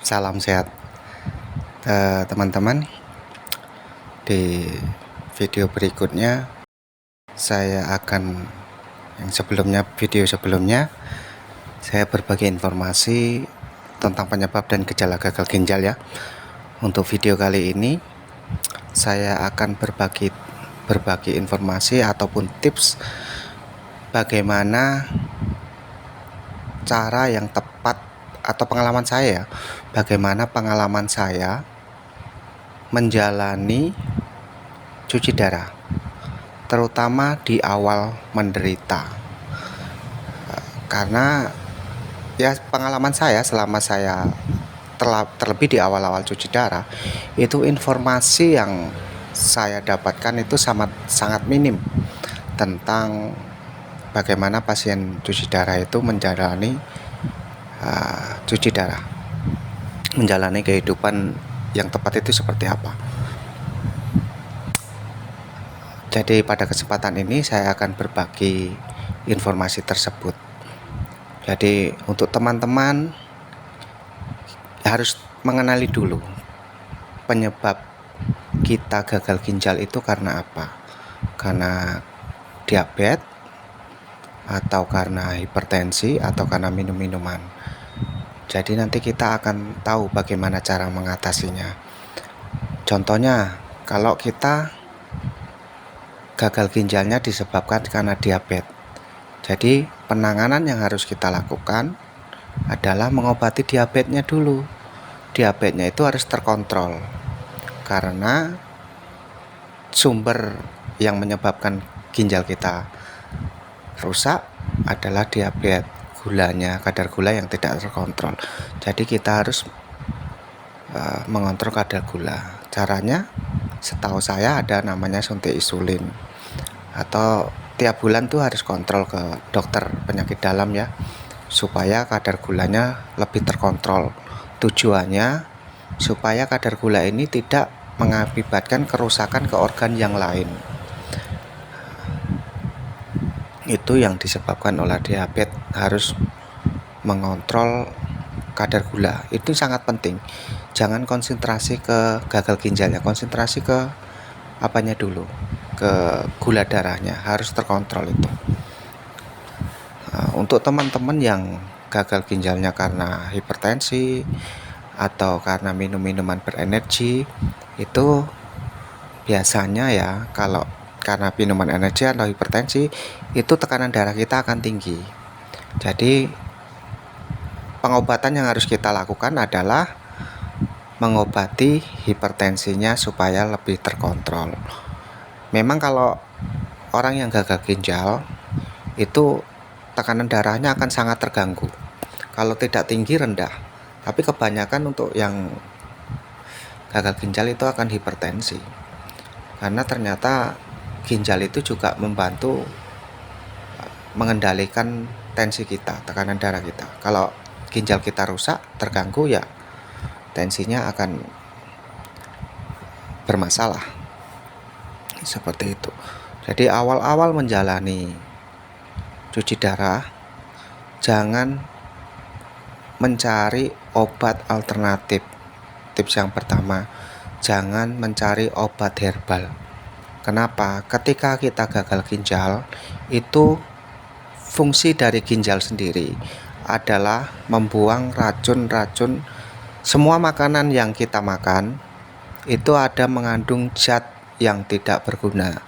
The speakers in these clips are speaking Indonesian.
Salam sehat teman-teman. Di video berikutnya saya akan video sebelumnya saya berbagi informasi tentang penyebab dan gejala gagal ginjal ya. Untuk video kali ini saya akan berbagi informasi ataupun tips bagaimana cara yang tepat atau bagaimana pengalaman saya menjalani cuci darah, terutama di awal menderita. Karena ya pengalaman saya selama saya terlebih di awal-awal cuci darah, itu informasi yang saya dapatkan itu sangat minim tentang bagaimana pasien cuci darah itu menjalani cuci darah, menjalani kehidupan yang tepat itu seperti apa. Jadi pada kesempatan ini saya akan berbagi informasi tersebut. Jadi untuk teman-teman harus mengenali dulu penyebab kita gagal ginjal itu karena apa. Karena diabetes, atau karena hipertensi, atau karena minum-minuman. Jadi nanti kita akan tahu bagaimana cara mengatasinya. Contohnya, kalau kita gagal ginjalnya disebabkan karena diabetes, jadi penanganan yang harus kita lakukan adalah mengobati diabetesnya dulu. Diabetesnya itu harus terkontrol, karena sumber yang menyebabkan ginjal kita rusak adalah diabetes, kadar gula yang tidak terkontrol. Jadi kita harus mengontrol kadar gula. Caranya setahu saya ada namanya suntik insulin, atau tiap bulan tuh harus kontrol ke dokter penyakit dalam ya, supaya kadar gulanya lebih terkontrol. Tujuannya supaya kadar gula ini tidak mengakibatkan kerusakan ke organ yang lain. Itu yang disebabkan oleh diabetes, harus mengontrol kadar gula. Itu sangat penting. Jangan konsentrasi ke gagal ginjalnya, konsentrasi ke apanya dulu, ke gula darahnya, harus terkontrol itu. Untuk teman-teman yang gagal ginjalnya karena hipertensi atau karena minum minuman berenergi, itu biasanya ya, kalau karena minuman energi atau hipertensi, itu tekanan darah kita akan tinggi. Jadi pengobatan yang harus kita lakukan adalah mengobati hipertensinya supaya lebih terkontrol. Memang kalau orang yang gagal ginjal itu tekanan darahnya akan sangat terganggu. Kalau tidak tinggi, rendah. Tapi kebanyakan untuk yang gagal ginjal itu akan hipertensi. Karena ternyata ginjal itu juga membantu mengendalikan tensi kita, tekanan darah kita. Kalau ginjal kita rusak, terganggu, ya tensinya akan bermasalah. Seperti itu. Jadi awal-awal menjalani cuci darah, jangan mencari obat alternatif. Tips yang pertama, jangan mencari obat herbal. Kenapa? Ketika kita gagal ginjal, itu fungsi dari ginjal sendiri adalah membuang racun-racun. Semua makanan yang kita makan itu ada mengandung zat yang tidak berguna,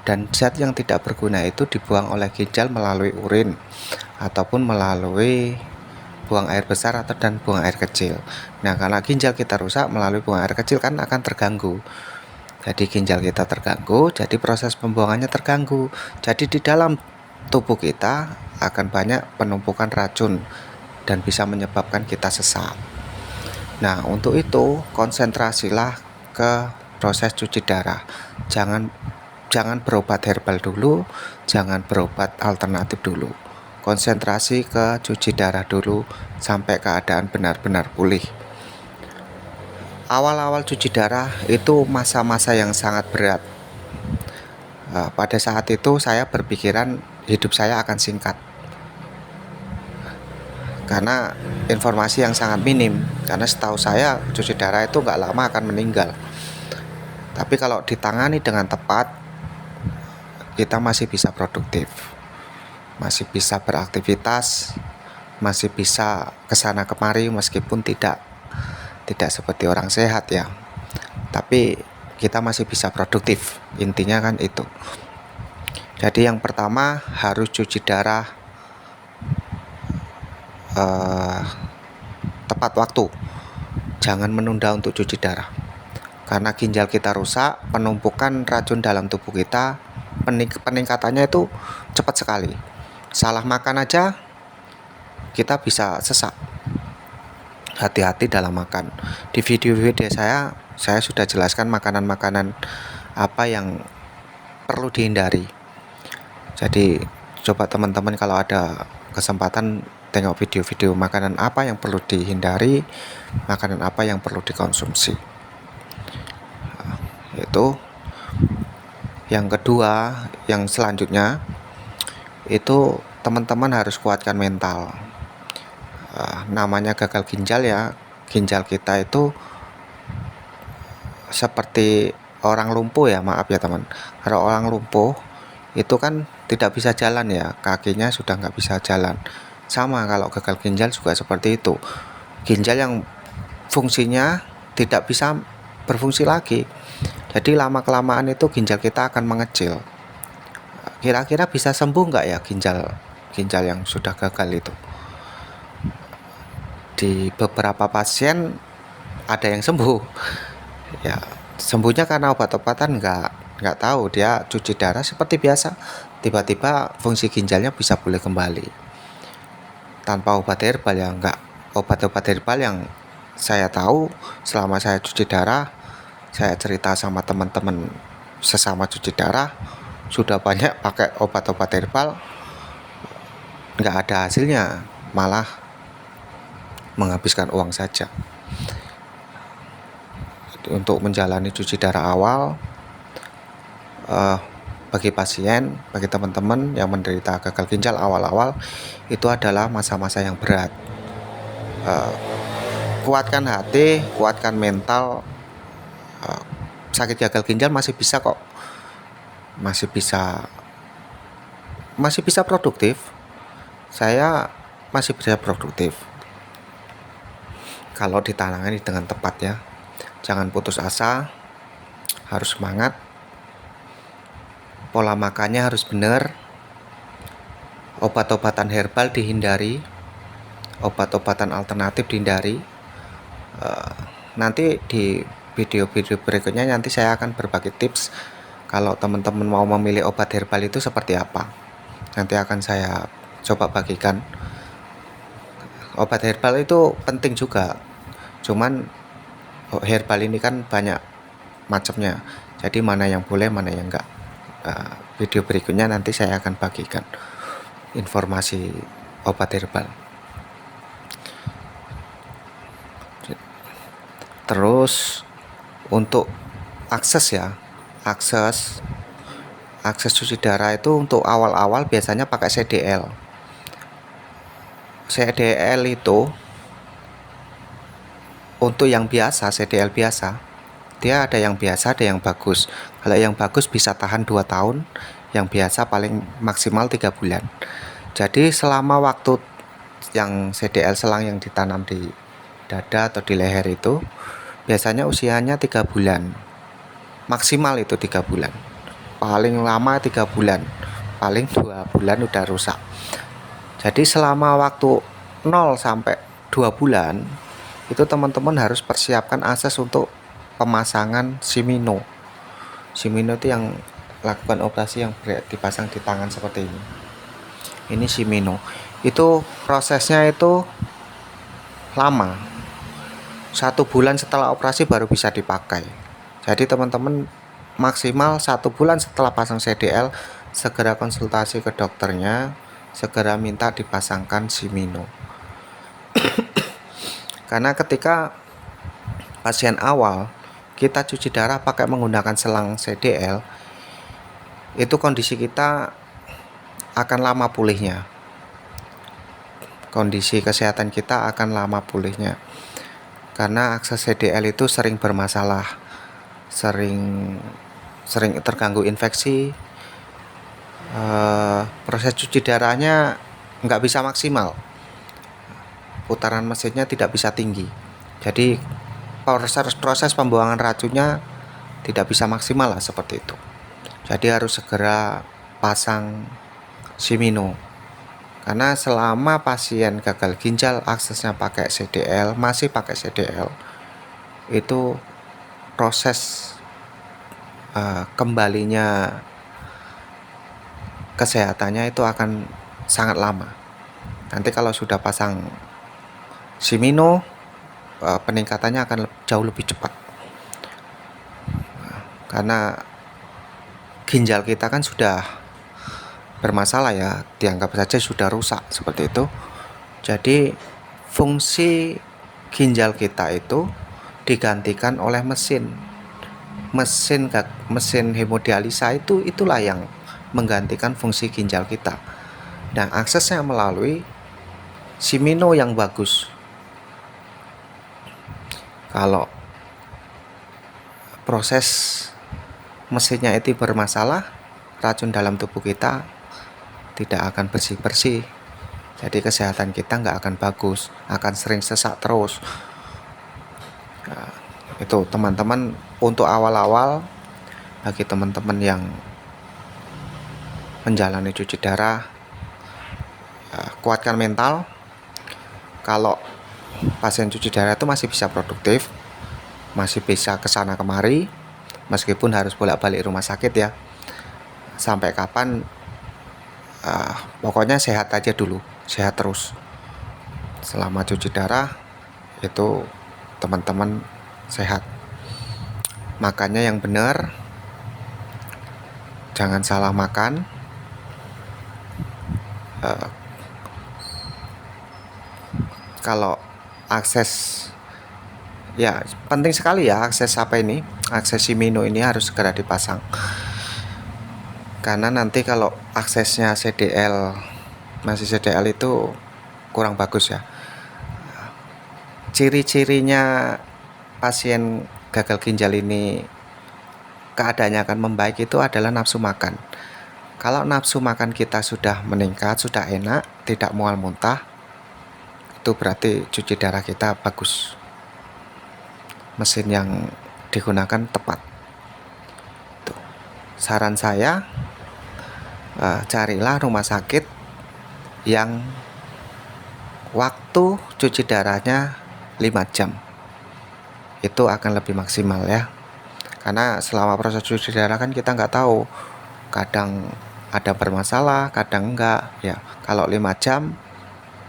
dan zat yang tidak berguna itu dibuang oleh ginjal melalui urin ataupun melalui buang air besar dan buang air kecil. Nah, karena ginjal kita rusak melalui buang air kecil kan akan terganggu. Jadi ginjal kita terganggu, jadi proses pembuangannya terganggu. Jadi di dalam tubuh kita akan banyak penumpukan racun dan bisa menyebabkan kita sesak. Nah, untuk itu konsentrasilah ke proses cuci darah. Jangan berobat herbal dulu, jangan berobat alternatif dulu. Konsentrasi ke cuci darah dulu sampai keadaan benar-benar pulih. Awal-awal cuci darah itu masa-masa yang sangat berat. Pada saat itu saya berpikiran hidup saya akan singkat. karena informasi yang sangat minim, karena setahu saya cuci darah itu nggak lama akan meninggal. Tapi kalau ditangani dengan tepat, kita masih bisa produktif, masih bisa beraktivitas, masih bisa kesana kemari meskipun tidak seperti orang sehat ya, tapi kita masih bisa produktif, intinya kan itu. Jadi yang pertama harus cuci darah tepat waktu, jangan menunda untuk cuci darah, karena ginjal kita rusak, penumpukan racun dalam tubuh kita peningkatannya itu cepat sekali. Salah makan aja kita bisa sesak. Hati-hati dalam makan. Di video-video saya sudah jelaskan makanan-makanan apa yang perlu dihindari. Jadi coba teman-teman kalau ada kesempatan tengok video-video makanan apa yang perlu dihindari, makanan apa yang perlu dikonsumsi. Itu yang kedua, yang selanjutnya itu teman-teman harus kuatkan mental. Namanya gagal ginjal ya, ginjal kita itu seperti orang lumpuh ya, maaf ya teman. Kalau orang lumpuh itu kan tidak bisa jalan ya, kakinya sudah nggak bisa jalan. Sama kalau gagal ginjal juga seperti itu, ginjal yang fungsinya tidak bisa berfungsi lagi. Jadi lama kelamaan itu ginjal kita akan mengecil. Kira-kira bisa sembuh nggak ya ginjal yang sudah gagal itu? Di beberapa pasien ada yang sembuh ya, sembuhnya karena obat-obatan nggak tahu, dia cuci darah seperti biasa, tiba-tiba fungsi ginjalnya bisa pulih kembali tanpa obat herbal ya. Nggak, obat-obat herbal yang saya tahu selama saya cuci darah, saya cerita sama teman-teman sesama cuci darah, sudah banyak pakai obat-obat herbal, nggak ada hasilnya, malah menghabiskan uang saja. Untuk menjalani cuci darah awal, bagi pasien, bagi teman-teman yang menderita gagal ginjal awal-awal, itu adalah masa-masa yang berat. Kuatkan hati, kuatkan mental. Sakit gagal ginjal masih bisa kok, masih bisa produktif. Saya masih bisa produktif kalau ditangani dengan tepat ya. Jangan putus asa, harus semangat, pola makannya harus benar, obat-obatan herbal dihindari, obat-obatan alternatif dihindari. Nanti di video-video berikutnya nanti saya akan berbagi tips kalau teman-teman mau memilih obat herbal itu seperti apa. Nanti akan saya coba bagikan. Obat herbal itu penting juga, cuman herbal ini kan banyak macamnya, jadi mana yang boleh mana yang enggak. Video berikutnya nanti saya akan bagikan informasi obat herbal. Terus untuk akses cuci darah itu untuk awal-awal biasanya pakai CDL. CDL itu untuk yang biasa, CDL biasa, dia ada yang biasa, ada yang bagus. Kalau yang bagus bisa tahan 2 tahun, yang biasa paling maksimal 3 bulan. Jadi selama waktu yang CDL selang yang ditanam di dada atau di leher itu biasanya usianya 3 bulan, maksimal itu 3 bulan, paling lama 3 bulan, paling 2 bulan udah rusak. Jadi selama waktu 0 sampai 2 bulan itu teman-teman harus persiapkan akses untuk pemasangan Shimino. Shimino itu yang lakukan operasi yang dipasang di tangan seperti ini. Ini Shimino. Itu prosesnya itu lama. 1 bulan setelah operasi baru bisa dipakai. Jadi teman-teman maksimal 1 bulan setelah pasang CDL segera konsultasi ke dokternya, segera minta dipasangkan Shimino. Karena ketika pasien awal kita cuci darah pakai menggunakan selang CDL, itu kondisi kita akan lama pulihnya. kondisi kesehatan kita akan lama pulihnya. Karena akses CDL itu sering bermasalah, sering terganggu infeksi, proses cuci darahnya nggak bisa maksimal, putaran mesinnya tidak bisa tinggi, jadi proses pembuangan racunnya tidak bisa maksimal lah, seperti itu. Jadi harus segera pasang Shimino. Karena selama pasien gagal ginjal aksesnya pakai CDL, masih pakai CDL, itu proses kembalinya kesehatannya itu akan sangat lama. Nanti kalau sudah pasang Shimino, peningkatannya akan jauh lebih cepat. Karena ginjal kita kan sudah bermasalah ya, dianggap saja sudah rusak seperti itu. Jadi fungsi ginjal kita itu digantikan oleh mesin hemodialisa, itulah yang menggantikan fungsi ginjal kita. Nah, aksesnya melalui Shimino yang bagus. Kalau proses mesinnya itu bermasalah, racun dalam tubuh kita tidak akan bersih-bersih, jadi kesehatan kita nggak akan bagus, akan sering sesak terus. Nah, itu teman-teman, untuk awal-awal bagi teman-teman yang menjalani cuci darah, kuatkan mental. Kalau pasien cuci darah itu masih bisa produktif, masih bisa kesana kemari, meskipun harus bolak-balik rumah sakit ya. Sampai kapan, pokoknya sehat aja dulu, sehat terus. Selama cuci darah itu teman-teman sehat. Makannya yang benar, jangan salah makan. Kalau akses, ya penting sekali ya, akses Shimino ini harus segera dipasang. Karena nanti kalau aksesnya masih CDL itu kurang bagus ya. Ciri-cirinya pasien gagal ginjal ini keadaannya akan membaik itu adalah nafsu makan. Kalau nafsu makan kita sudah meningkat, sudah enak, tidak mual muntah, itu berarti cuci darah kita bagus, mesin yang digunakan tepat. Tuh. Saran saya, carilah rumah sakit yang waktu cuci darahnya 5 jam. Itu akan lebih maksimal ya. Karena selama proses cuci darah kan kita nggak tahu, kadang ada bermasalah, kadang enggak ya. Kalau 5 jam,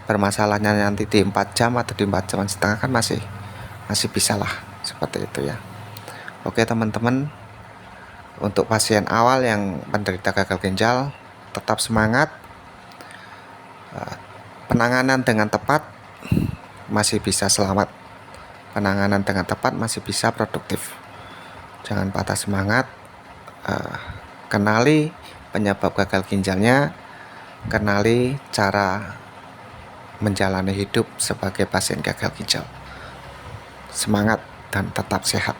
bermasalahnya nanti di 4 jam atau di 4 jam setengah kan masih bisa lah, seperti itu ya. Oke teman-teman, untuk pasien awal yang menderita gagal ginjal, tetap semangat. Penanganan dengan tepat masih bisa selamat, penanganan dengan tepat masih bisa produktif. Jangan patah semangat. Kenali penyebab gagal ginjalnya, kenali cara menjalani hidup sebagai pasien gagal ginjal. Semangat dan tetap sehat.